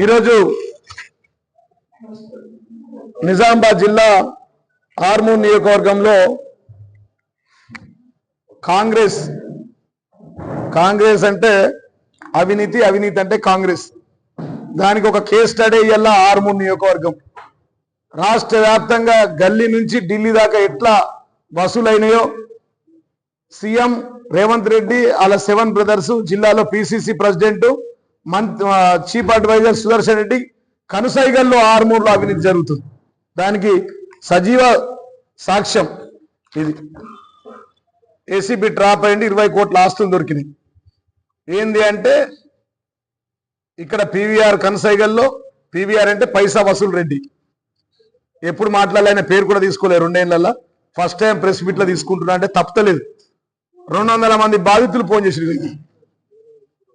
ఈరోజు నిజామాబాద్ జిల్లా ఆర్మూర్ నియోజకవర్గంలో కాంగ్రెస్ అంటే అవినీతి, అవినీతి అంటే కాంగ్రెస్. దానికి ఒక కేస్ స్టడీ ఇయ్యాల ఆర్మూర్ నియోజకవర్గం. రాష్ట్ర వ్యాప్తంగా గల్లీ నుంచి ఢిల్లీ దాకా ఎట్లా వసూలైనాయో సీఎం రేవంత్ రెడ్డి వాళ్ళ 7 బ్రదర్స్, జిల్లాలో PCC president, chief adviser Sudarshan Reddy కనుసైగల్లో ఆర్మూర్లో అవినీతి జరుగుతుంది. దానికి సజీవ సాక్ష్యం ఇది. ఏసీబీ డ్రాప్ అయింది, 20 కోట్ల ఆస్తులు దొరికినాయి. ఏంది అంటే ఇక్కడ పీవీఆర్ కనుసైగల్లో, పీవీఆర్ అంటే పైసా వసూలు రెడ్డి. ఎప్పుడు మాట్లాడాలనే పేరు కూడా తీసుకోలేదు 2 ఏళ్లలో. ఫస్ట్ టైం ప్రెస్ మీట్లో తీసుకుంటున్నా అంటే తప్పలేదు. 200 మంది బాధితులు ఫోన్ చేసి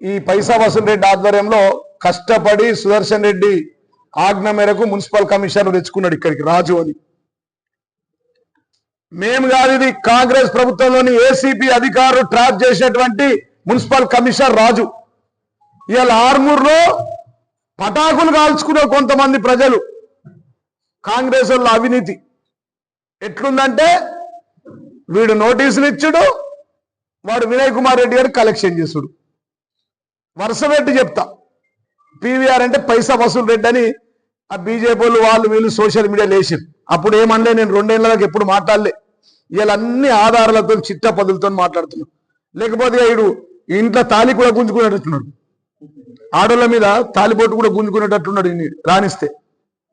ఈ పైసా వసూలు రెడ్డి ఆధ్వర్యంలో కష్టపడి సుదర్శన్ రెడ్డి ఆజ్ఞ మేరకు మున్సిపల్ కమిషనర్ తెచ్చుకున్నాడు ఇక్కడికి, రాజు అని. మేము కాదు, ఇది కాంగ్రెస్ ప్రభుత్వంలోని ఏసీపీ అధికారులు ట్రాప్ చేసినటువంటి మున్సిపల్ కమిషనర్ రాజు. ఇవాళ ఆర్మూర్లో పటాకులు కాల్చుకున్న కొంతమంది ప్రజలు. కాంగ్రెస్ వాళ్ళ అవినీతి ఎట్లుందంటే వీడు నోటీసులు ఇచ్చుడు, వాడు వినయ్ కుమార్ రెడ్డి గారు కలెక్షన్ చేసుడు. వరుస పెట్టి చెప్తా, పీవీఆర్ అంటే పైసా వసూలు రెడ్డి అని ఆ బీజేపీ వాళ్ళు వీళ్ళు సోషల్ మీడియా లేచారు. అప్పుడు ఏమనలే, నేను 2 ఏళ్ల దాకా ఎప్పుడు మాట్లాడలే. ఇవాళ అన్ని ఆధారాలతో చిట్ట పదులతో మాట్లాడుతున్నాడు. లేకపోతే వీడు ఇంట్లో తాలి కూడా గుంజుకునేటట్టున్నాడు, ఆడోళ్ళ మీద తాలిబొట్టు కూడా గుంజుకునేటట్టున్నాడు రాణిస్తే.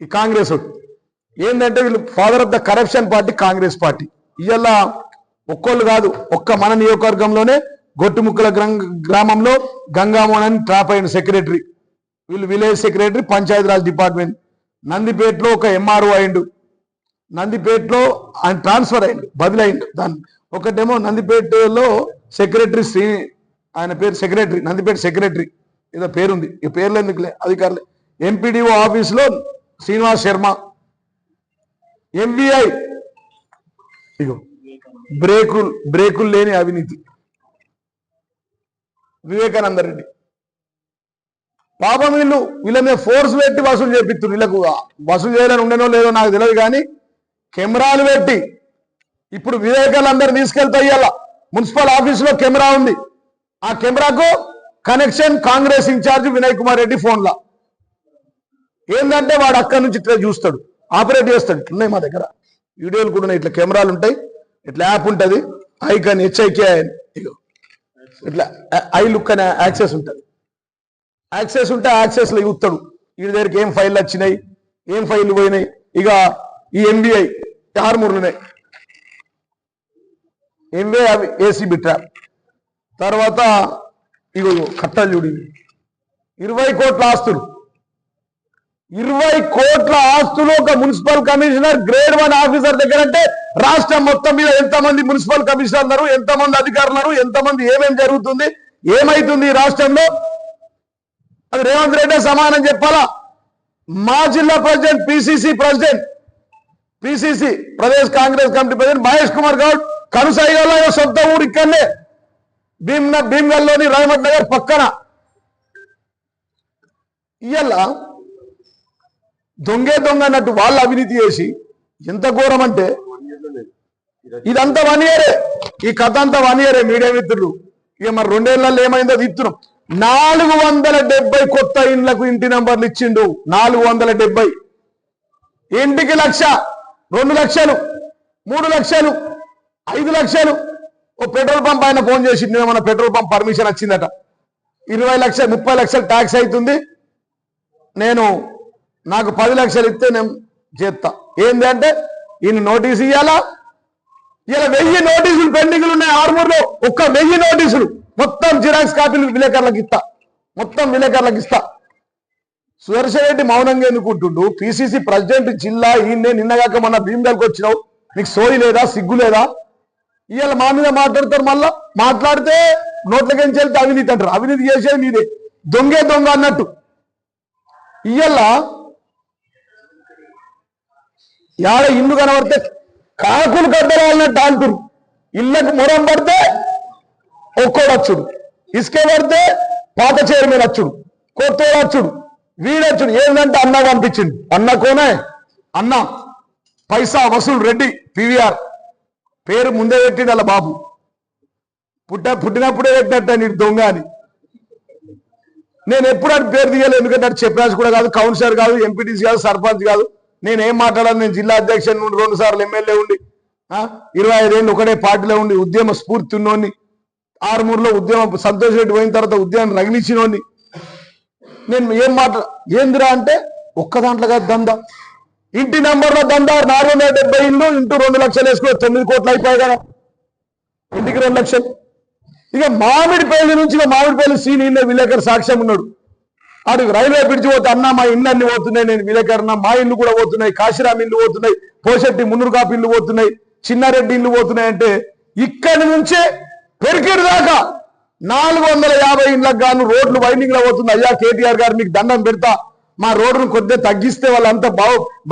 ఈ కాంగ్రెస్ ఏంటంటే వీళ్ళు father of the corruption party Congress party. ఇవాళ ఒక్కోళ్ళు కాదు, ఒక్క మన నియోజకవర్గంలోనే గొట్టుముక్కల గ్రామంలో గంగామోహన్ అని ట్రాప్ అయిన సెక్రటరీ, వీళ్ళు విలేజ్ సెక్రటరీ పంచాయతీరాజ్ డిపార్ట్మెంట్. నందిపేటలో ఒక ఎంఆర్ఓ అయిండు, నందిపేటలో ఆయన ట్రాన్స్ఫర్ అయిండు, బదిలైండు. దాన్ని ఒకటేమో నందిపేటలో సెక్రటరీ ఆయన పేరు సెక్రటరీ, నందిపేట సెక్రటరీ ఏదో పేరుంది, ఈ పేర్లు ఎందుకులే అధికారులే. ఎంపీడీఓ ఆఫీస్లో శ్రీనివాస్ శర్మ. ఎంవీఐ ఇగో బ్రేకులు లేని అవినీతి వివేకానంద రెడ్డి. పాపం వీళ్ళ మీద ఫోర్స్ పెట్టి వసూలు చేపిస్తున్నారు. వీళ్ళకు వసూలు చేయాలని ఉండేనో లేదో నాకు తెలియదు, కానీ కెమెరాలు పెట్టి ఇప్పుడు వివేకానందరిని తీసుకెళ్తా ఇయ్యాల మున్సిపల్ ఆఫీసులో కెమెరా ఉంది. ఆ కెమెరాకు కనెక్షన్ కాంగ్రెస్ ఇన్ఛార్జ్ వినయ్ కుమార్ రెడ్డి ఫోన్లో. ఏంటంటే వాడు అక్కడి నుంచి ఇట్లా చూస్తాడు, ఆపరేట్ చేస్తాడు. ఇట్లున్నాయి మా దగ్గర వీడియోలు కూడా ఉన్నాయి, ఇట్లా కెమెరాలు ఉంటాయి, ఇట్లా యాప్ ఉంటుంది, ఐకాన్ హెచ్ఐకే ఇగో ఇట్లా ఐ లుక్ అనే యాక్సెస్ ఉంటుంది. యాక్సెస్ ఉంటే యాక్సెస్లో చూస్తాడు వీడి దగ్గరికి ఏం ఫైళ్ళు వచ్చినాయి, ఏం ఫైళ్ళు పోయినాయి. ఇక ఈ ఎంబీఐ ఆర్మూర్లున్నాయి, ఎంబీఐ అవి ఏసీబీ ట్రాప్. తర్వాత ఇగో కట్టలు చూడి 20 కోట్ల ఆస్తులు. 20 కోట్ల ఆస్తులు ఒక మున్సిపల్ కమిషనర్ గ్రేడ్ 1 ఆఫీసర్ దగ్గర అంటే రాష్ట్రం మొత్తం మీద ఎంతమంది మున్సిపల్ కమిషనర్ ఉన్నారు, ఎంతమంది అధికారులు ఉన్నారు, ఎంతమంది ఏమేమి జరుగుతుంది, ఏమైతుంది ఈ రాష్ట్రంలో, అది రేవంత్ రెడ్డి సమానం చెప్పాలా. మా జిల్లా president, PCC Pradesh Congress committee president Mahesh Kumar Goud కనుసైగల్లో సొంత ఊరు ఇక్కడనే భీమ్గల్లోని రహమత్ నగర్ పక్కన. ఇయ్యాల దొంగ అన్నట్టు వాళ్ళు అవినీతి చేసి ఎంత ఘోరం అంటే ఇదంతా 1 ఇయరే, ఈ కథ అంతా 1 ఇయరే. మీడియా మిత్రులు ఇక మరి 2 ఏళ్లలో ఏమైందో తీస్తున్నాం. 470 కొత్త ఇండ్లకు ఇంటి నంబర్లు ఇచ్చిండు. 470 ఇంటికి 1,00,000, 2 లక్షలు, 3 లక్షలు, 5 లక్షలు. ఓ పెట్రోల్ పంప్ ఆయన ఫోన్ చేసి, మన పెట్రోల్ పంప్ పర్మిషన్ వచ్చిందట, 20 లక్షలు 30 లక్షలు ట్యాక్స్ అవుతుంది, నాకు 10 లక్షలు ఇస్తే నేను చేస్తా. ఏంది అంటే ఈయన నోటీసు ఇవ్వాలా. ఇలా 1000 నోటీసులు పెండింగ్లు ఉన్నాయి ఆర్మూర్లో. 1000 నోటీసులు మొత్తం జిరాక్స్ కాపీలు విలేకరులకు ఇస్తా. సుదర్శన్ రెడ్డి మౌనంగా ఎందుకుంటుండు? పిసిసి ప్రెసిడెంట్ జిల్లా ఈయన్నే. నిన్నగాక మొన్న భీమ్గల్కి వచ్చినావు, నీకు సోయి లేదా, సిగ్గు లేదా? ఇవాళ మా మీద మాట్లాడతారు. మళ్ళా మాట్లాడితే నోట్లకెంచి వెళ్తే అవినీతి అంటారు. అవినీతి చేసేది మీదే, దొంగ అన్నట్టు. ఇవాళ యాడ ఇల్లు కనబడితే కాకులు కట్టవాలన్నట్టు అంటారు. ఇళ్ళకు మొరం పడితే ఒక్కోడు వచ్చుడు, ఇసుకే పడితే పాత చైర్మన్ వచ్చుడు, కొత్తోడు వచ్చుడు, వీడొచ్చుడు ఏంటంటే అన్న పంపించింది అన్న కోనే అన్న పైసా వసూలు రెడ్డి పివిఆర్ పేరు ముందే పెట్టిండు అలా బాబు పుట్టినప్పుడే పెట్టినట్టు నీకు దొంగ అని. నేను ఎప్పుడు అటు పేరు తీయాలి, ఎందుకంటే అటు చెప్పరాజు కూడా కాదు, కౌన్సిలర్ కాదు, ఎంపీటీసీ కాదు, సర్పంచ్ కాదు. నేనేం మాట్లాడాలి, నేను జిల్లా అధ్యక్షుని నుండి 2 సార్లు ఎమ్మెల్యే ఉండి 25 ఏళ్ళు ఒకటే పార్టీలో ఉండి ఉద్యమ స్ఫూర్తి ఉన్నోని, ఆరుమూరులో ఉద్యమం సంతోష్ రెడ్డి పోయిన తర్వాత ఉద్యమం రగిలిచ్చినోని. నేను ఏం ఏందిరా అంటే ఒక్క దాంట్లో కాదు దందా, ఇంటి నెంబర్లో దందా 470 ఇళ్ళు ఇంటూ 2 లక్షలు వేసుకుని 9 కోట్లు అయిపోయాయి కదా, ఇంటికి 2 లక్షలు. ఇక మామిడిపల్లి నుంచి మామిడిపల్లి సీనియర్ విలేకరు సాక్ష్యం ఉన్నాడు. అటు రైల్వే బ్రిడ్జ్ పోతే అన్న మా ఇల్లు అన్ని పోతున్నాయి, నేను విలేకరణ మా ఇల్లు కూడా పోతున్నాయి, కాశీరామ్ ఇల్లు పోతున్నాయి, పోషెట్టి మున్నూరుకాపు ఇల్లు పోతున్నాయి, చిన్నారెడ్డి ఇల్లు పోతున్నాయి. అంటే ఇక్కడి నుంచే పెరికేడు దాకా 450 ఇళ్ళకు గాను రోడ్లు వైండింగ్ లో పోతుంది. అయ్యా కేటీఆర్ గారు మీకు దండం పెడతా, మా రోడ్డును కొద్దిగా తగ్గిస్తే వాళ్ళంతా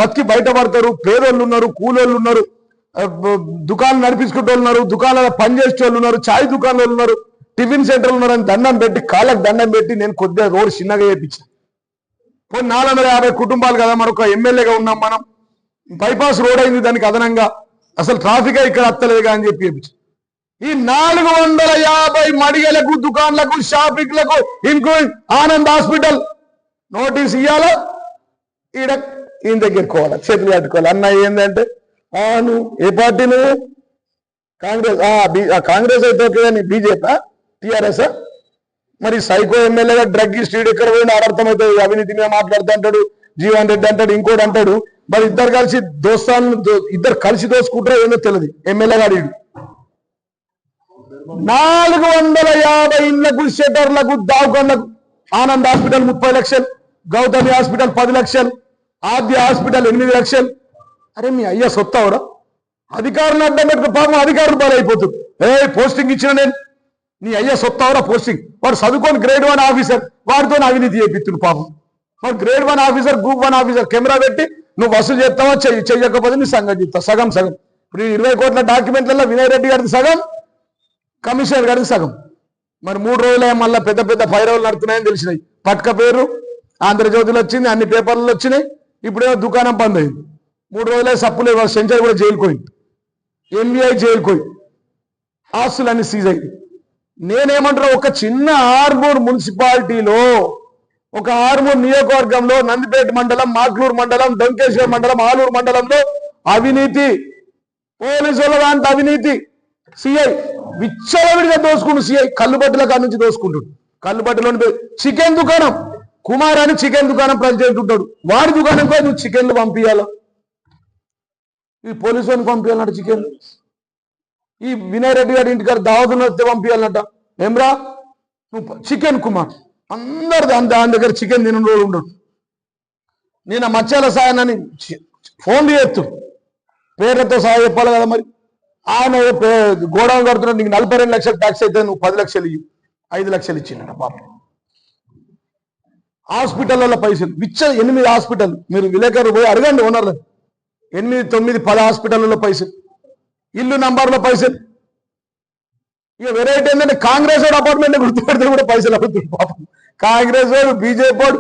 బతికి బయటపడతారు. పేదోళ్ళు ఉన్నారు, కూలోళ్ళు ఉన్నారు, దుకాణం నడిపించుకుంటూ ఉన్నారు, దుకాణాల పనిచేసే వాళ్ళు ఉన్నారు, ఛాయ్ దుకాణాలు ఉన్నారు, టిఫిన్ సెంటర్లు ఉన్నారు అని దండం పెట్టి కాళ్ళకు దండం పెట్టి నేను కొద్దిగా రోడ్ చిన్నగా చేయించాను. 450 కుటుంబాలు కదా, మరొక ఎమ్మెల్యేగా ఉన్నాం మనం, బైపాస్ రోడ్ అయింది దానికి అదనంగా, అసలు ట్రాఫిక్ ఇక్కడ అత్తలేదుగా అని చెప్పి చేయించాను. ఈ 450 మడిగలకు, దుకాణాలకు, షాపింగ్లకు, ఇంక్లూడింగ్ ఆనంద్ హాస్పిటల్ నోటీస్ ఇవ్వాలా, ఈయన దగ్గరకోవాలా, చేతులు కట్టుకోవాలి. అన్న ఏంటంటే నువ్వు ఏ పార్టీ, నువ్వు కాంగ్రెస్, కాంగ్రెస్ అయితే ఓకే కానీ బీజేపీ టీఆర్ఎస్. మరి సైకో ఎమ్మెల్యేగా డ్రగ్ స్ట్రీట్ ఎక్కడ పోయినా అర్థమవుతుంది, అవినీతి మీద మాట్లాడుతూ అంటాడు, జీవన్ రెడ్డి అంటాడు, ఇంకోటి అంటాడు. మరి ఇద్దరు కలిసి ఇద్దరు కలిసి దోసుకుంటారో ఏందో తెలియదు. ఎమ్మెల్యే గారు 450 ఇళ్లకు, షెటర్లకు, దావకాన్లకు, ఆనంద్ హాస్పిటల్ 30 లక్షలు, గౌతమి హాస్పిటల్ 10 లక్షలు, ఆద్య హాస్పిటల్ 8 లక్షలు. అరే మీ అయ్యా సొత్తావురా, అధికారులు అడ్డం పెట్టుకో, పాపం అధికారులు బలైపోతుంది. పోస్టింగ్ ఇచ్చిన నేను, నీ అయ్యా సొత్తావురా పోస్టింగ్. వాడు చదువుకొని గ్రేడ్ 1 ఆఫీసర్, వాడితో అవినీతి చేపిస్తుంది పాపం. వాడు grade 1 officer, group 1 officer, camera పెట్టి నువ్వు వసూలు చేస్తావా, చెయ్యకపోతే నీ సంగతి చెప్తావు. సగం సగం. ఇప్పుడు 20 కోట్ల డాక్యుమెంట్లలో వినయ్ రెడ్డి గారికి సగం, కమిషనర్ గారికి సగం. మరి 3 రోజులే మళ్ళీ పెద్ద పెద్ద ఫైరవులు నడుతున్నాయని తెలిసినాయి. పట్క పేరు ఆంధ్రజ్యోతిలో వచ్చింది, అన్ని పేపర్లు వచ్చినాయి. ఇప్పుడేమో దుకాణం బంద్ అయింది. 3 రోజులే సప్పులే, సెంచరీ కూడా జైలుకోయింది, ఎన్బిఐ జైలుకోయి, ఆస్తులన్నీ సీజ్ అయింది. నేనేమంటున్నా, ఒక చిన్న ఆర్మూర్ మున్సిపాలిటీలో, ఒక ఆర్మూర్ నియోజకవర్గంలో, నందిపేట మండలం, మాక్లూరు మండలం, డొంకేశ్వర్ మండలం, ఆలూరు మండలంలో అవినీతి, పోలీసుల దాంట్లో అవినీతి, సిఐ విచ్చలవిడిగా దోసుకుంటు. సిఐ కల్లుబట్టల కాడ నుంచి దోసుకుంటాడు. కల్లుబట్టలో చికెన్ దుకాణం, కుమార్ అని చికెన్ దుకాణం ప్రెసిడెంట్ ఉంటాడు, వాడి దుకాణం కూడా నువ్వు చికెన్లు పంపించాలా, ఈ పోలీసు వాడిని పంపించాలన్నట్టు చికెన్లు. ఈ వినయ్ రెడ్డి గారి ఇంటికాడ దావతులు వస్తే పంపించాలన్నట. ఏమ్రా నువ్వు చికెన్ కుమార్, అందరు దాని దగ్గర చికెన్ తిన రోజు ఉండడు. నేను మత్స్యాల సాయనని ఫోన్ చేయొచ్చు, పేర్లతో సహా చెప్పాలి కదా. మరి ఆయన గోడౌన్ కడుతున్నాడు, నీకు 42 లక్షలు ట్యాక్స్ అయితే నువ్వు 10 లక్షలు ఇవ్వు, 5 లక్షలు ఇచ్చిందట పాపం. హాస్పిటల్లో పైసలు 8 హాస్పిటల్, మీరు విలేకరులు పోయి అడగండి ఓనర్లు, 8, 9, 10 హాస్పిటల్లో పైసలు, ఇల్లు నంబర్లో పైసలు. ఇక వెరైటీ ఏంటంటే కాంగ్రెస్ వాడు అపార్ట్మెంట్ గుర్తుపెడితే కూడా పైసలు అవుతుంది పాపం. కాంగ్రెస్ వాడు, బీజేపీ వాడు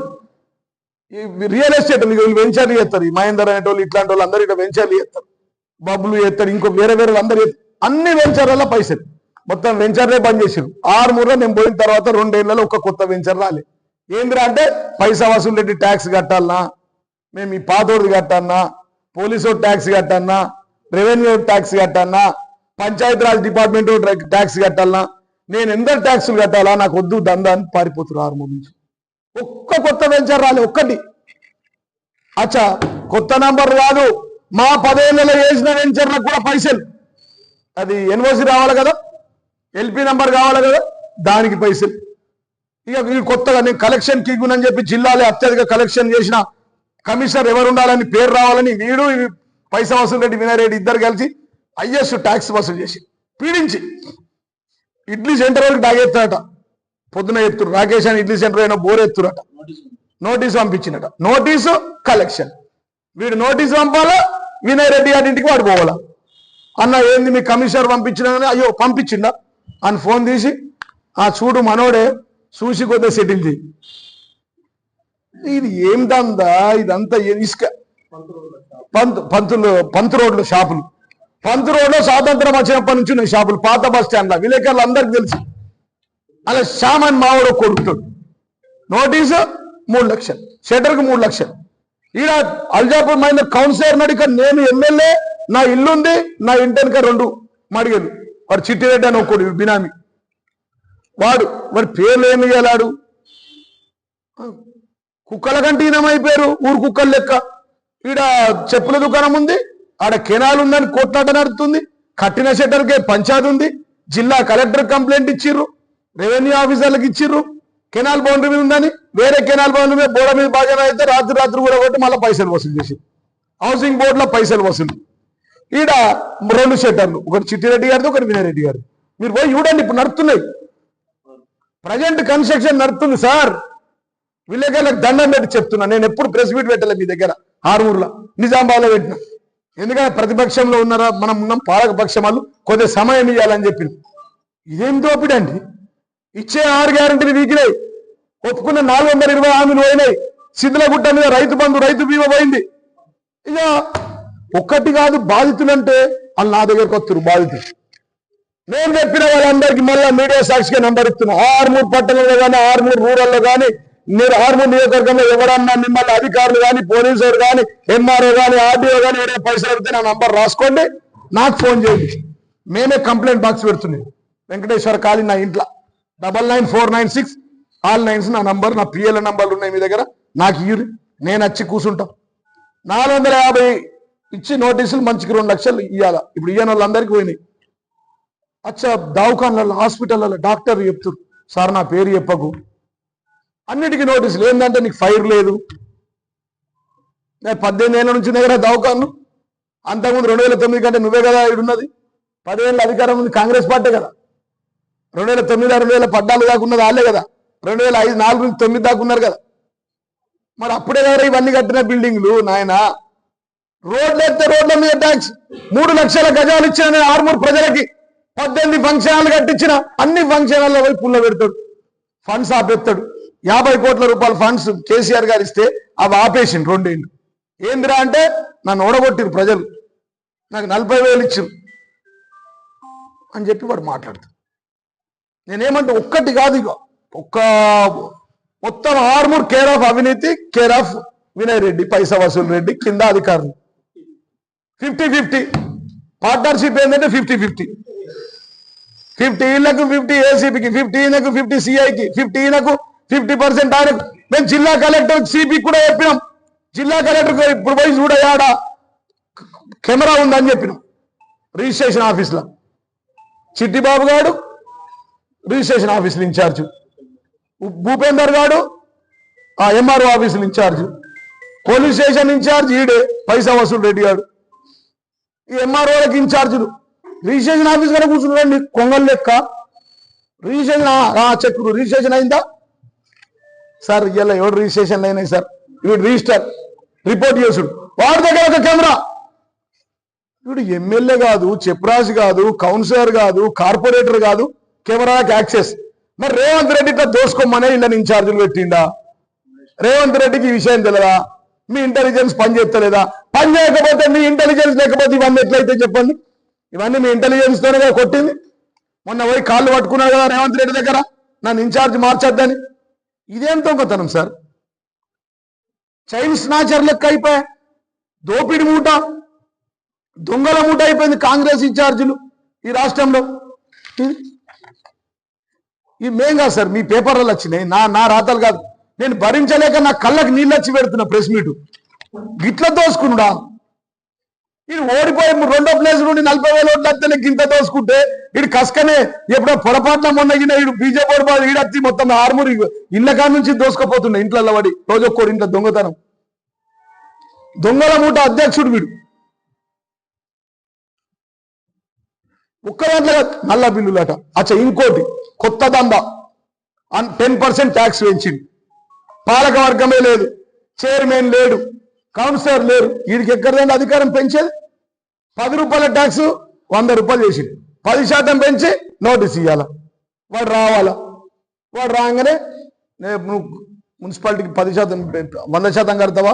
రియల్ ఎస్టేట్ వీళ్ళు వెంచర్లు చేస్తారు. ఈ మహేందర్ అనేటోళ్ళు ఇట్లాంటి వాళ్ళు అందరూ ఇట్లా వెంచర్లు చేస్తారు, బబ్బులు చేస్తారు, ఇంకో వేరే వేరే అందరు అన్ని వెంచర్లలో పైసలు. మొత్తం వెంచర్లే బంద్ చేసారు. 6 నేను పోయిన తర్వాత 2 ఏళ్లలో ఒక కొత్త వెంచర్ రాలే. ఏందిరా అంటే పైసా వసూలు పెట్టి ట్యాక్స్ కట్టాలన్నా, మేము ఈ పాతోడిది కట్టాలన్నా, పోలీసు ట్యాక్స్ కట్టాలన్నా, రెవెన్యూ ట్యాక్స్ కట్టాలన్నా, పంచాయతీరాజ్ డిపార్ట్మెంట్ ట్యాక్స్ కట్టాలన్నా, నేను ఎంత ట్యాక్సులు కట్టాలా, నాకు వద్దు దందా అని పారిపోతున్నారు 6 నుంచి. ఒక్క కొత్త వెంచర్ రాలే, ఒక్కటి. అచ్చా కొత్త నంబర్ కాదు, మా 10 ఏళ్ళలో వేసిన వెంచర్లకు కూడా పైసలు. అది ఎన్ఓసి రావాలి కదా, ఎల్పి నంబర్ కావాలి కదా, దానికి పైసలు. ఇక వీళ్ళు కొత్తగా నేను కలెక్షన్ కింగ్ అని చెప్పి జిల్లాలో అత్యధిక కలెక్షన్ చేసిన కమిషనర్ ఎవరు ఉండాలని పేరు రావాలని వీడు పైసా వసూలు రెడ్డి, వినయ్ రెడ్డి ఇద్దరు కలిసి హైయెస్ట్ ట్యాక్స్ వసూలు చేసి పీడించి ఇడ్లీ సెంటర్ వరకు డాగెత్తారట. పొద్దున ఎత్తురు రాకేష్ అని ఇడ్లీ సెంటర్ అయినా బోర్ ఎత్తురట, నోటీసు పంపించినట. నోటీసు కలెక్షన్, వీడు నోటీసు పంపాలా, వినయ్ రెడ్డి గారి ఇంటికి వాడు పోవాలా. అన్న ఏంది మీ కమిషనర్ పంపించిన, అయ్యో పంపించిందా అని ఫోన్ తీసి, చూడు మనోడే చూసి కొద్దిగా సెటిల్ చేయి. ఇది ఏంటందా ఇదంతా ఇసుక పంతు రోడ్లు షాపులు పంతు రోడ్లో స్వాతంత్రం వచ్చినప్పటి నుంచి ఉన్నాయి షాపులు పాత బస్ స్టాండ్ లా విలేకరులు అందరికి తెలుసు అలా శ్యామన్ మావోడు కొడుకుతాడు నోటీసు 3 లక్షలు షటర్కి 3 లక్షలు ఈడ అల్జాపూర్ మైనర్ కౌన్సిలర్ నడిక నేను ఎమ్మెల్యే నా ఇల్లుంది నా ఇంటెనక 2 మడిగలు వాడు చిట్టిరెడ్డి అని ఒకడు బినామీ వాడి పేర్లు ఏమి గెలాడు కుక్కల కంటే ఈనమైపోయారు ఊరు కుక్కలు లెక్క ఈడ చెప్పుల దుకాణం ఉంది ఆడ కెనాల్ ఉందని కోట్లాట నడుతుంది కట్టిన షట్టర్కే పంచాయతీ ఉంది జిల్లా కలెక్టర్ కంప్లైంట్ ఇచ్చిర్రు రెవెన్యూ ఆఫీసర్లకు ఇచ్చిర్రు కెనాల్ బౌండరీ మీద ఉందని వేరే కెనాల్ బౌండరీ మీద బోర్డు మీద బాగా అయితే రాత్రి కూడా కొట్టి మళ్ళీ పైసలు వసూలు చేసి హౌసింగ్ బోర్డులో పైసలు వసూలు ఈడ 2 షట్టర్లు ఒకటి చిట్టిరెడ్డి గారిది ఒకటి వినయరెడ్డి గారిది మీరు పోయి చూడండి ఇప్పుడు నడుస్తున్నాయి ప్రజెంట్ కన్స్ట్రక్షన్ నడుస్తుంది సార్ విలేకరులకు దండం పెట్టి చెప్తున్నా నేను ఎప్పుడు ప్రెస్ మీట్ పెట్టలే మీ దగ్గర ఆరుమూరులో నిజామాబాద్లో పెట్టిన ఎందుకంటే ప్రతిపక్షంలో ఉన్నారా మనం ఉన్నాం పాలక పక్షం వాళ్ళు కొద్ది సమయం ఇవ్వాలని చెప్పింది ఇదేం దోపిడి అండి ఇచ్చే 6 గ్యారెంటీలు వీకినాయి ఒప్పుకున్న 420 హామీలు పోయినాయి సిద్ధులగుట్ట మీద రైతు బంధు రైతు బీమా పోయింది ఇక ఒక్కటి కాదు బాధితులంటే వాళ్ళు నా దగ్గరకు వస్తారు బాధితులు నేను చెప్పిన వాళ్ళందరికీ మళ్ళీ మీడియా సాక్షిగా నంబర్ ఇస్తున్నా ఆర్మూర్ పట్టణంలో కానీ ఆర్మూర్ రూరల్లో కానీ మీరు ఆర్మూర్ నియోజకవర్గంలో ఎవరన్నా మిమ్మల్ని అధికారులు కానీ పోలీసులు కానీ ఎంఆర్ఓ కానీ ఆర్డీఓ కానీ ఏదైనా పైసలు అడిగితే నా నంబర్ రాసుకోండి నాకు ఫోన్ చేయండి మేమే కంప్లైంట్ బాక్స్ పెడుతున్నాం వెంకటేశ్వర కాలనీ నా ఇంట్లో 99496 ఆల్ 9s నా నంబర్ నా పిఎల్ నంబర్లు ఉన్నాయి మీ దగ్గర నాకు ఇయ్యూరి నేను వచ్చి కూర్చుంటాం 450 ఇచ్చి నోటీసులు మంచికి 2 లక్షలు ఇవ్వాలా ఇప్పుడు ఇయ్యని వాళ్ళందరికీ పోయినాయి అచ్చా దవాఖాన్లలో హాస్పిటల్లో డాక్టర్ చెప్తారు సార్ నా పేరు చెప్పకు అన్నిటికీ నోటీసులు ఏంటంటే నీకు ఫైర్ లేదు 18 ఏళ్ళ నుంచి దగ్గర దవాఖాన్లు అంతకుముందు 2009 కంటే నువ్వే కదా ఇడున్నది 10 ఏళ్ళ అధికారం ఉంది కాంగ్రెస్ పార్టీ కదా 2009 2014 దాకా ఉన్నది వాళ్ళే కదా 2005 4 నుంచి 9 దాకా ఉన్నారు కదా మరి అప్పుడే కదా ఇవన్నీ కట్టిన బిల్డింగ్లు నాయన రోడ్లు ఎత్తే రోడ్ల మీద ట్యాక్స్ 3 లక్షల గజాలు ఇచ్చిన ఆర్మూర్ ప్రజలకి 18 ఫంక్షన్ హాల్ కట్టించిన అన్ని ఫంక్షన్ హాల్లో పోయి పుల్ల పెడతాడు ఫండ్స్ ఆపేస్తాడు 50 కోట్ల రూపాయల ఫండ్స్ కేసీఆర్ గారు ఇస్తే అవి ఆపేసిండు 2 ఏళ్ళు ఏందిరా అంటే నన్ను ఓడగొట్టిరు ప్రజలు నాకు 40,000 ఇచ్చారు అని చెప్పి వాడు మాట్లాడతాడు నేనేమంటే ఒక్కటి కాదు ఇక ఒక్క మొత్తం ఆర్మూర్ కేర్ ఆఫ్ అవినీతి కేర్ ఆఫ్ వినయ్ రెడ్డి పైసా వసూలు రెడ్డి కింద అధికారులు 50-50 పార్ట్నర్షిప్ ఏంటంటే 50-50 50 ఈళ్ళకు 50 ఏసీపీకి 50 ఈయనకు 50 సిఐకి 50 ఈయనకు 50% ఆయనకు మేము జిల్లా కలెక్టర్ సిపి కూడా చెప్పినాం జిల్లా కలెక్టర్ ఇప్పుడు పోయి చూడయాడా కెమెరా ఉందని చెప్పినాం రిజిస్ట్రేషన్ ఆఫీస్లో చిట్టిబాబు గారు రిజిస్ట్రేషన్ ఆఫీసులు ఇన్ఛార్జ్ భూపేందర్ గారు ఆ ఎంఆర్ఓ ఆఫీసులు ఇన్ఛార్జ్ పోలీస్ స్టేషన్ ఇన్ఛార్జ్ ఈడే పైసా వసూలు రెడ్డి గారు ఈ ఎంఆర్ఓలకు ఇన్ఛార్జులు రిజిస్ట్రేషన్ ఆఫీస్ కూడా కూర్చున్నారండి కొంగల్ లెక్క రిజిస్ట్రేషన్ చెక్ రిజిస్ట్రేషన్ అయిందా సార్ ఇలా ఎవరు రిజిస్ట్రేషన్ అయినాయి సార్ వీడు రిజిస్టర్ రిపోర్ట్ చేసుడు వాడి దగ్గర ఒక కెమెరా వీడు ఎమ్మెల్యే కాదు చెప్రాజు కాదు కౌన్సిలర్ కాదు కార్పొరేటర్ కాదు కెమెరాకి యాక్సెస్ మరి రేవంత్ రెడ్డి ఇట్లా దోసుకోమనే ఇళ్ళని ఇన్ఛార్జీలు పెట్టిండా రేవంత్ రెడ్డికి ఈ విషయం తెలియదా మీ ఇంటెలిజెన్స్ పని చేస్తలేదా పని చేయకపోతే మీ ఇంటెలిజెన్స్ లేకపోతే ఇవన్నీ ఎట్లయితే చెప్పండి ఇవన్నీ మీ ఇంటెలిజెన్స్ తోనే కొట్టింది మొన్న పోయి కాళ్ళు పట్టుకున్నాడు కదా రేవంత్ రెడ్డి దగ్గర నన్ను ఇన్ఛార్జ్ మార్చొద్దని ఇదేం దొంగతనం సార్ చైన్ స్నాచర్ లెక్క అయిపోయా దోపిడి మూట దొంగల మూట అయిపోయింది కాంగ్రెస్ ఇన్ఛార్జీలు ఈ రాష్ట్రంలో ఈ మేం కాదు సార్ మీ పేపర్లు వచ్చినాయి నా రాతలు కాదు నేను భరించలేక నా కళ్ళకి నీళ్ళు వచ్చి పెడుతున్నా ప్రెస్ మీటు గిట్ల దోసుకున్నాడా ఇది ఓడిపోయి 2వ ప్లేస్ నుండి 40,000 ఓట్లు వస్తే గింత దోసుకుంటే ఇడు కసకనే ఎప్పుడో పొరపాటున మొన్నగిన ఇడు బీజేపీ ఈడత్తి మొత్తం ఆర్మూరి ఇళ్ళ కాడ నుంచి దోసుకపోతుండే ఇంట్లో పడి రోజు ఒక్కోడు ఇంట్లో దొంగతనం దొంగల మూట అధ్యక్షుడు వీడు ఒక్క దాంట్లో నల్ల బిల్లులట అచ్చా ఇంకోటి కొత్త దందా 10% ట్యాక్స్ పెంచింది పాలక వర్గమే లేదు చైర్మన్ లేడు కౌన్సిలర్ లేరు వీడికి ఎక్కడైనా అధికారం పెంచేది 10 రూపాయల ట్యాక్స్ 100 రూపాయలు చేసింది 10% పెంచి నోటీస్ ఇవ్వాలా వాడు రావాలా వాడు రాగానే మున్సిపాలిటీకి 10%, 100% కడతావా?